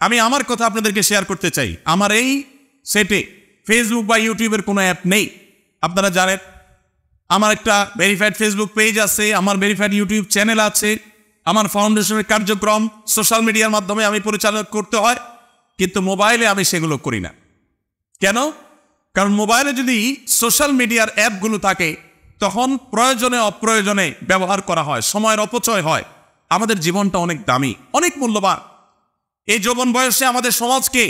আমি আমার কথা আপনাদেরকে শেয়ার করতে চাই। আমার এই সেটে ফেসবুক বা ইউটিউবের কোনো অ্যাপ নেই। আপনারা জানেন আমার একটা ভেরিফাইড ফেসবুক পেজ আছে, আমার ভেরিফাইড ইউটিউব চ্যানেল আছে, আমার ফাউন্ডেশনের কার্যক্রম সোশ্যাল মিডিয়ার মাধ্যমে আমি পরিচালনা করতে হয়, কিন্তু মোবাইলে আমি সেগুলো করি না। কেন? কারণ মোবাইলে যদি সোশ্যাল মিডিয়ার অ্যাপগুলো থাকে তখন প্রয়োজনে অপ্রয়োজনে ব্যবহার করা হয়, সময়ের অপচয় হয়। আমাদের জীবনটা অনেক দামি, অনেক মূল্যবান। এই যৌবন বয়সে আমাদের সমাজকে,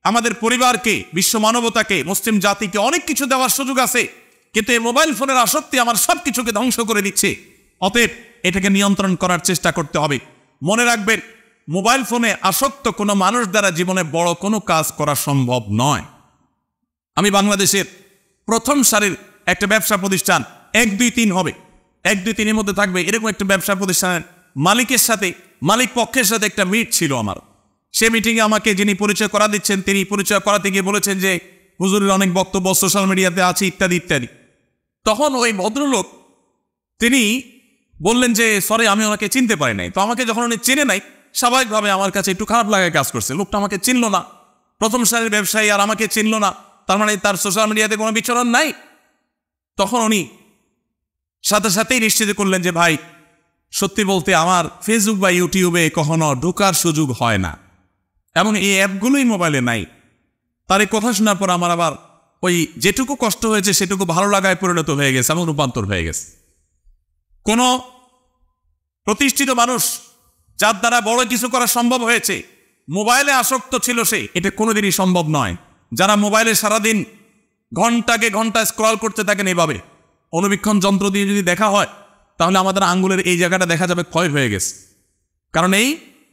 আমাদের পরিবারকে, বিশ্ব মানবতাকে, মুসলিম জাতিকে অনেক কিছু দেওয়ার সুযোগ আছে, কিন্তু এই মোবাইল ফোনের আসক্তি আমার সব কিছুকে ধ্বংস করে দিচ্ছে। অতএব এটাকে নিয়ন্ত্রণ করার চেষ্টা করতে হবে। মনে রাখবেন, মোবাইল ফোনে আসক্ত কোনো মানুষ দ্বারা জীবনে বড় কোনো কাজ করা সম্ভব নয়। আমি বাংলাদেশের প্রথম সারির একটা ব্যবসা প্রতিষ্ঠান 1, 2, 3 হবে, 1, 2, 3 মধ্যে থাকবে এরকম একটা ব্যবসা প্রতিষ্ঠানের মালিক পক্ষের সাথে একটা মিট ছিল আমার। সে মিটিংয়ে আমাকে যিনি পরিচয় করা দিচ্ছেন, তিনি পরিচয় করাতে গিয়ে বলেছেন যে হুজুরের অনেক বক্তব্য সোশ্যাল মিডিয়াতে আছে ইত্যাদি ইত্যাদি। তখন ওই ভদ্রলোক তিনি বললেন যে সরি, আমি ওনাকে চিনতে পারি নাই। তো আমাকে যখন উনি চেনে নাই, স্বাভাবিকভাবে আমার কাছে একটু খারাপ লাগায় কাজ করছে। লোকটা আমাকে চিনল না, প্রথম সারির ব্যবসায়ী, আর আমাকে চিনল না, তার মানে তার সোশ্যাল মিডিয়াতে কোনো বিচরণ নাই। তখন উনি সাথে সাথেই নিশ্চিত করলেন যে ভাই, সত্যি বলতে আমার ফেসবুক বা ইউটিউবে কখনো ঢোকার সুযোগ হয় না, এবং এই অ্যাপগুলোই মোবাইলে নাই। তার এই কথা শোনার পর আমার আবার ওই যেটুকু কষ্ট হয়েছে সেটুকু ভালো লাগায় পরিণত হয়ে গেছে এবং রূপান্তর হয়ে গেছে। কোনো প্রতিষ্ঠিত মানুষ যার দ্বারা বড় কিছু করা সম্ভব হয়েছে, মোবাইলে আসক্ত ছিল সে, এটা কোনোদিনই সম্ভব নয়। যারা মোবাইলে সারাদিন ঘন্টাকে ঘন্টা স্ক্রল করতে থাকেন, এভাবে অনুবীক্ষণ যন্ত্র দিয়ে যদি দেখা হয় তাহলে আমাদের আঙ্গুলের এই জায়গাটা দেখা যাবে ক্ষয় হয়ে গেছে। কারণ এই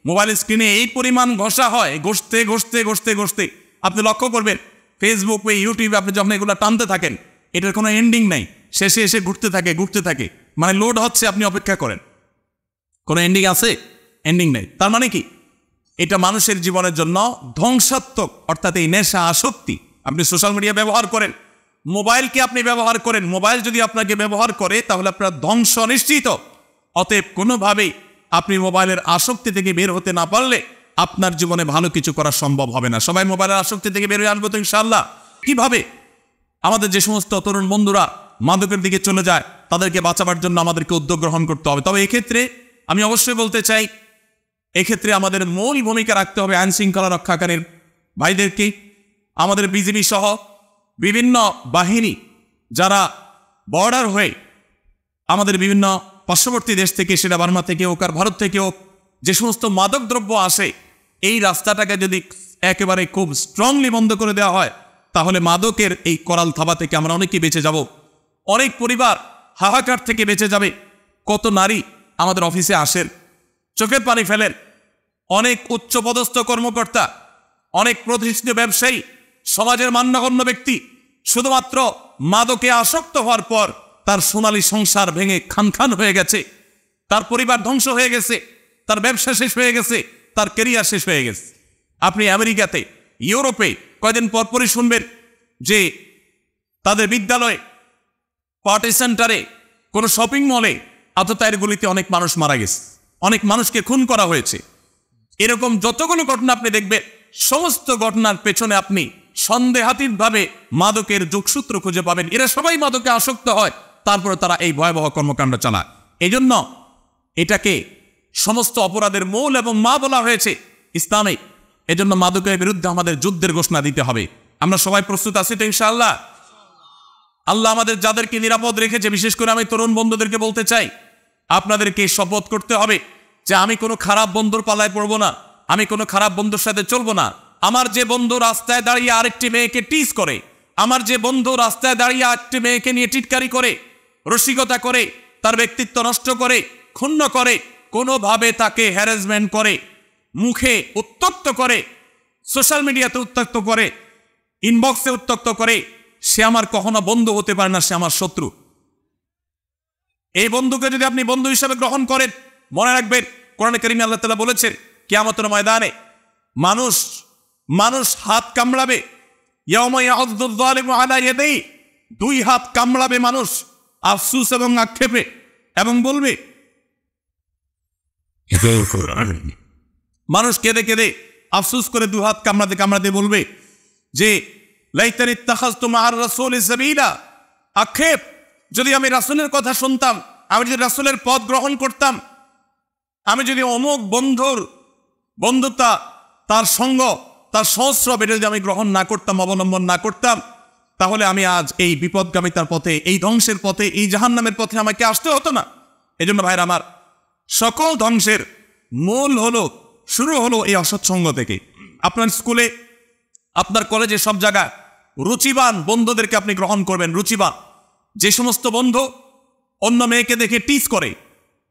মোবাইল স্ক্রিনে এই পরিমাণ ঘষা হয়, ঘষতে ঘষতে ঘষতে ঘষতে আপনি লক্ষ্য করবেন ফেসবুক বা ইউটিউবে আপনি যখন এগুলো টানতে থাকেন, এটার কোনো এন্ডিং নাই, শেষে এসে ঘুরতে থাকে, মানে লোড হচ্ছে, আপনি অপেক্ষা করেন, কোনো এন্ডিং আছে? এন্ডিং নেই। তার মানে কি? এটা মানুষের জীবনের জন্য ধ্বংসাত্মক, অর্থাৎ এই নেশা আসক্তি। আপনি সোশ্যাল মিডিয়া ব্যবহার করেন, মোবাইলকে আপনি ব্যবহার করেন, মোবাইল যদি আপনাকে ব্যবহার করে তাহলে আপনার ধ্বংস নিশ্চিত। অতএব কোনোভাবেই আপনি মোবাইলের আসক্তি থেকে বের হতে না পারলে আপনার জীবনে ভালো কিছু করা সম্ভব হবে না। সবাই মোবাইলের আসক্তি থেকে বের হয়ে আসবো তো ইনশাআল্লাহ। কিভাবে? আমাদের যে সমস্ত তরুণ বন্ধুরা মাদকের দিকে চলে যায় তাদেরকে বাঁচাবার জন্য আমাদেরকে উদ্যোগ গ্রহণ করতে হবে। তবে এক্ষেত্রে আমি অবশ্যই বলতে চাই, এক্ষেত্রে আমাদের মূল ভূমিকা রাখতে হবে আইন শৃঙ্খলা রক্ষাকারীর ভাইদেরকে, আমাদের বিজিবি সহ বিভিন্ন বাহিনী যারা বর্ডার হয়ে আমাদের বিভিন্ন পার্শ্ববর্তী দেশ থেকে, সেটা বার্মা থেকে হোক আর ভারত থেকে হোক, যে সমস্ত মাদক দ্রব্য আসে, এই রাস্তাটাকে যদি একেবারে খুব স্ট্রংলি বন্ধ করে দেওয়া হয় তাহলে মাদকের এই করাল থাবা থেকে আমরা অনেকেই বেঁচে যাব। অনেক পরিবার হাহাকার থেকে বেঁচে যাবে। কত নারী আমাদের অফিসে আসেন, চোখের পানি ফেলেন। অনেক উচ্চপদস্থ কর্মকর্তা, অনেক প্রতিষ্ঠিত ব্যবসায়ী, সমাজের মান্যগণ্য ব্যক্তি শুধুমাত্র মাদকে আসক্ত হওয়ার পর তার সোনালী সংসার ভেঙে খান খান হয়ে গেছে, তার পরিবার ধ্বংস হয়ে গেছে, তার ব্যবসা শেষ হয়ে গেছে, তার ক্যারিয়ার শেষ হয়ে গেছে। আপনি আমেরিকাতে, ইউরোপে কয়েকদিন পরপরই শুনবেন যে তাদের বিদ্যালয়ে, পার্টি সেন্টারে, কোনো শপিং মলে, আততায়ীরগুলিতে অনেক মানুষ মারা গেছে, অনেক মানুষকে খুন করা হয়েছে। এরকম যতগুলো ঘটনা আপনি দেখবেন, সমস্ত ঘটনার পেছনে আপনি সন্দেহাতীতভাবে মাদকের যোগসূত্র খুঁজে পাবেন। এরা সবাই মাদকে আসক্ত হয়, তারপরে তারা এই ভয়াবহ কর্মকাণ্ড চালায়। এই জন্য এটাকে সমস্ত অপরাধের মূল এবং মা বলা হয়েছে ইসলামে। এজন্য মাদকের বিরুদ্ধে আমাদের যুদ্ধের ঘোষণা দিতে হবে। আমরা সবাই প্রস্তুত আছি তো ইনশাআল্লাহ? আল্লাহ আমাদের যাদেরকে নিরাপদ রেখেছে, বিশেষ করে আমি তরুণ বন্ধুদেরকে বলতে চাই, আপনাদেরকে শপথ করতে হবে যে আমি কোনো খারাপ বন্ধুর পালায় পড়বো না, আমি কোনো খারাপ বন্ধুর সাথে চলবো না। আমার যে বন্ধু রাস্তায় দাঁড়িয়ে আরেকটি মেয়েকে টিজ করে, আমার যে বন্ধু রাস্তায় দাঁড়িয়ে আরেকটি মেয়েকে নিয়ে টিটকারি করে, রসিকতা করে, তার ব্যক্তিত্ব নষ্ট করে, ক্ষুণ্ণ করে, কোনোভাবে তাকে হ্যারাসমেন্ট করে, মুখে উত্ত্যক্ত করে, সোশ্যাল মিডিয়াতে উত্ত্যক্ত করে, ইনবক্সে উত্ত্যক্ত করে, সে আমার কখনো বন্ধু হতে পারে না, সে আমার শত্রু। এই বন্ধুকে যদি আপনি বন্ধু হিসেবে গ্রহণ করেন, মনে রাখবেন কোরআনে কারিমে আল্লাহ তাআলা বলেছেন কিয়ামতের ময়দানে মানুষ হাত কামড়াবে, ইয়াউমা ইয়াউযুয যালিমু আলা ইয়াদাইহি, দুই হাত কামড়াবে মানুষ আফসোস এবং আক্ষেপে, এবং বলবে, মানুষ কেঁদে কেঁদে আফসোস করে দুহাত কামড়াতে কামড়াতে বলবে যে লাইতানি ইত্তাখাযতু মা'আর রাসূলি সাবিলা, আক্ষেপ যদি আমি রাসূলের কথা শুনতাম, আমি যদি রাসূলের পথ গ্রহণ করতাম, আমি যদি অমুক বন্ধুর বন্ধুতা, তার সঙ্গ, তার সংস্রব এটা যদি আমি গ্রহণ না করতাম, অবলম্বন না করতাম, তাহলে আমি আজ এই বিপদগামিতার পথে, এই ধ্বংসের পথে, এই জাহান্নামের পথে আমাকে আসতে হতো না। এজন্য ভাইরা আমার, সকল ধ্বংসের মূল হলো, শুরু হলো এই অসৎসঙ্গ থেকে। আপনার স্কুলে, আপনার কলেজে, সব জায়গায় রুচিবান বন্ধুদেরকে আপনি গ্রহণ করবেন। রুচিবান, যে সমস্ত বন্ধু অন্য মেয়েকে দেখে টিজ করে,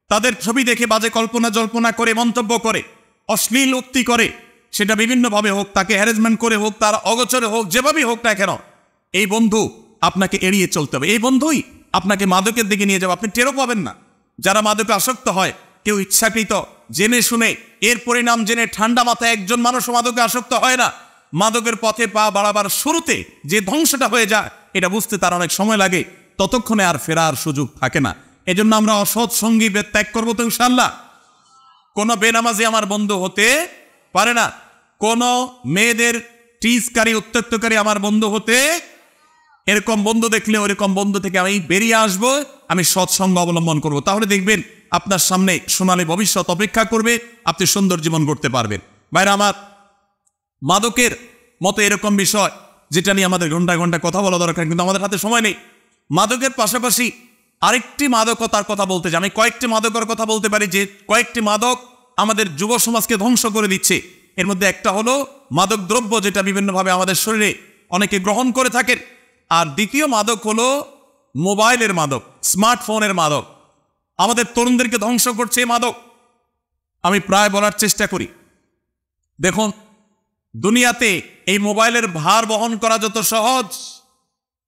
তাদের ছবি দেখে বাজে কল্পনা জল্পনা করে, মন্তব্য করে, অশ্লীল উক্তি করে, সেটা বিভিন্নভাবে হোক, তাকে হ্যারাসমেন্ট করে হোক, তার অগোচরে হোক, যেভাবেই হোক না কেন, এই বন্ধু আপনাকে এড়িয়ে চলতে হবে। এই বন্ধুই আপনাকে মাদকের দিকে নিয়ে যাবে, আপনি টেরও পাবেন না। যারা মাদকে আসক্ত হয়, কেউ ইচ্ছাকৃত জেনে শুনে, এর পরিণাম জেনে ঠান্ডা মাথায় একজন মানুষও মাদকে আসক্ত হয় না। মাদকের পথে পা বাড়াবার শুরুতে যে ধ্বংসটা হয়ে যায়, এটা বুঝতে তার অনেক সময় লাগে, ততক্ষণে আর ফেরার সুযোগ থাকে না। এজন্য আমরা অসৎ সঙ্গী ত্যাগ করবো তো ইনশাআল্লাহ। কোনো বেনামাজি আমার বন্ধু হতে পারে না, কোনো মেয়েদের টিজকারী উত্ত্যক্তকারী আমার বন্ধু হতে, এরকম বন্ধু দেখলে ওরকম বন্ধু থেকে আমি বেরিয়ে আসব, আমি সৎসঙ্গ অবলম্বন করব। তাহলে দেখবেন আপনার সামনে সোনালী ভবিষ্যৎ অপেক্ষা করবে, আপনি সুন্দর জীবন করতে পারবেন। বাইরে আমার, মাদকের মতো এরকম বিষয় যেটা নিয়ে আমাদের ঘন্টা ঘন্টা কথা বলা দরকার, কিন্তু আমাদের হাতে সময় নেই। মাদকের পাশাপাশি আরেকটি মাদকতার কথা বলতে চাই। আমি কয়েকটি মাদকের কথা বলতে পারি, যে কয়েকটি মাদক আমাদের যুব সমাজকে ধ্বংস করে দিচ্ছে। এর মধ্যে একটা হলো মাদক দ্রব্য, যেটা বিভিন্নভাবে আমাদের শরীরে অনেকে গ্রহণ করে থাকেন। আর দ্বিতীয় মাদক হলো মোবাইলের মাদক, স্মার্টফোনের মাদক। আমাদের তরুণদেরকে ধ্বংস করছে এই মাদক। আমি প্রায় বলার চেষ্টা করি, দেখুন, দুনিয়াতে এই মোবাইলের ভার বহন করা যত সহজ,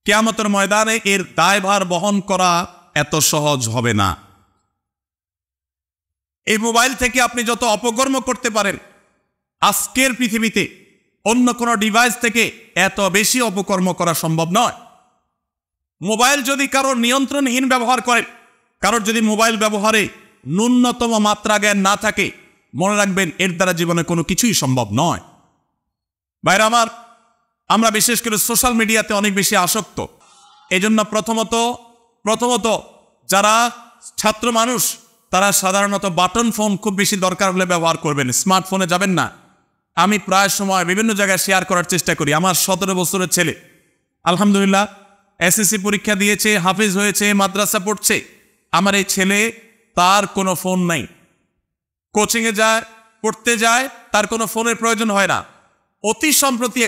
কিয়ামতের ময়দানে এর দায়ভার বহন করা এত সহজ হবে না। এই মোবাইল থেকে আপনি যত অপকর্ম করতে পারেন, আজকের পৃথিবীতে অন্য কোনো ডিভাইস থেকে এত বেশি অপকর্ম করা সম্ভব নয়। মোবাইল যদি কারোর নিয়ন্ত্রণহীন ব্যবহার করেন, কারোর যদি মোবাইল ব্যবহারে ন্যূনতম মাত্রা জ্ঞান না থাকে, মনে রাখবেন এর দ্বারা জীবনে কোনো কিছুই সম্ভব নয়। বাইরে আমার, আমরা বিশেষ করে সোশ্যাল মিডিয়াতে অনেক বেশি আসক্ত। এজন্য প্রথমত যারা ছাত্র মানুষ, তারা সাধারণত বাটন ফোন খুব বেশি দরকার হলে ব্যবহার করবেন, স্মার্টফোনে যাবেন না। আমি প্রায় সময় বিভিন্ন জায়গায় শেয়ার করার চেষ্টা করি। আমার 17 বছরের ছেলে আলহামদুলিল্লাহ এসএসসি পরীক্ষা দিয়েছে, হাফিজ হয়েছে, মাদ্রাসা পড়ছে। আমার এই ছেলে, তার কোনো ফোন নাই, কোচিংয়ে যায়, পড়তে যায়, তার কোনো ফোনের প্রয়োজন হয় না। অতি সম্প্রতি